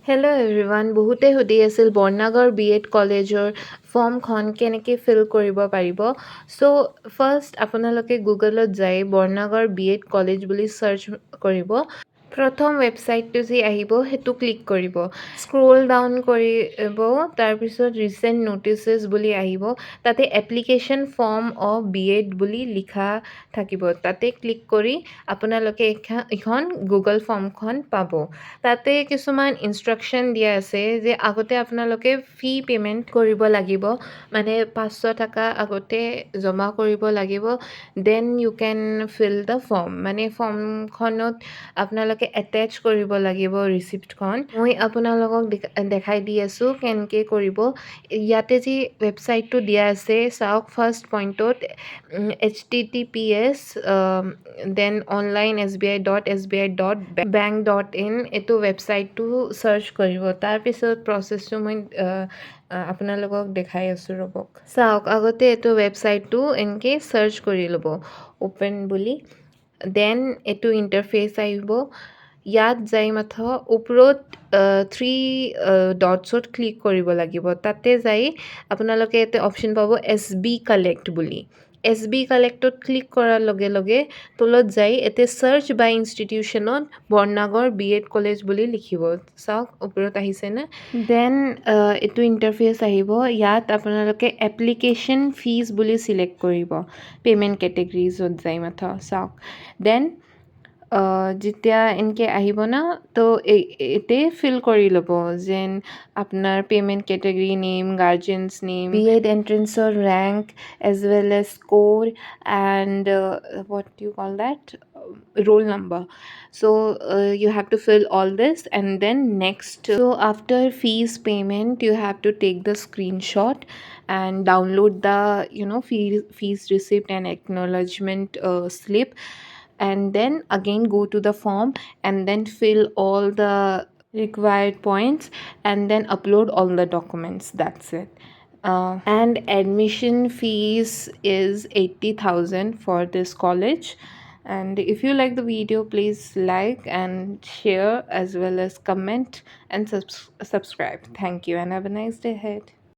Hello everyone, বহুতে সুধি আছিল বৰ্ণাগৰ B.Ed কলেজৰ ফৰ্মখন কেনেকৈ ফিল কৰিব পাৰিব। চ' ফাৰ্ষ্ট আপোনালোকে গুগলত যাই বৰ্ণাগৰ B.Ed কলেজ বুলি চাৰ্চ কৰিব। প্ৰথম ৱেবছাইটটো যি আহিব সেইটো ক্লিক কৰিব। স্ক্ৰল ডাউন কৰিব, তাৰপিছত ৰিচেণ্ট ন'টিচেছ বুলি আহিব। তাতে এপ্লিকেশ্যন ফৰ্ম অফ B.Ed বুলি লিখা থাকিব। তাতে ক্লিক কৰি আপোনালোকে এখন গুগল ফৰ্মখন পাব। তাতে কিছুমান ইনষ্ট্ৰাকশ্যন দিয়া আছে যে আগতে আপোনালোকে ফি পে'মেণ্ট কৰিব লাগিব, মানে 500 টকা আগতে জমা কৰিব লাগিব। Then you can fill the form, মানে ফৰ্মখনত আপোনালোকে এটেচ কৰিব লাগিব ৰিচিপ্টখন। মই আপোনালোকক দেখাই দি আছোঁ কেনেকৈ কৰিব। ইয়াতে যি ৱেবছাইটটো দিয়া আছে চাওক, ফাৰ্ষ্ট পইণ্টত https দেন অনলাইন sbi.sbi.bank.in এইটো ৱেবছাইটটো চাৰ্চ কৰিব। তাৰপিছত প্ৰচেছটো মই আপোনালোকক দেখাই আছোঁ ৰ'বক। চাওক, আগতে এইটো ৱেবছাইটটো এনেকৈ চাৰ্চ কৰি ল'ব, অ'পেন বুলি। দেন এইটো ইণ্টাৰফেচ আহিব। ইয়াত যাই মাত্ৰ ওপৰত 3 ডটছত ক্লিক কৰিব লাগিব। তাতে যাই আপোনালোকে এটা অপশ্যন পাব SB কালেক্ট বুলি। SB কালেক্টত ক্লিক কৰাৰ লগে লগে তলত যাই এতে চাৰ্চ বাই ইনষ্টিটিউশ্যনত বৰ্ণাগৰ B.Ed কলেজ বুলি লিখিব। চাওক ওপৰত আহিছেনে। দেন এইটো ইণ্টাৰফেচ আহিব। ইয়াত আপোনালোকে এপ্লিকেশ্যন ফিজ বুলি চিলেক্ট কৰিব, পে'মেণ্ট কেটেগৰিজত যাই মাত্ৰ চাওক। দেন যেতিয়া এনেকৈ আহিব না, তো এতে ফিল কৰি ল'ব যেন আপোনাৰ payment category, name, guardians name, B.Ed এণ্ট্ৰেঞ্চৰ rank as well as score and what do you call that, roll number. So you have to fill all this and then next. So after fees payment you have to take the screenshot and download the fees receipt and acknowledgement slip, and then again go to the form and then fill all the required points and then upload all the documents. That's it. And admission fees is 80,000 for this college. And if you like the video, please like and share as well as comment and subscribe. Thank you and have a nice day ahead.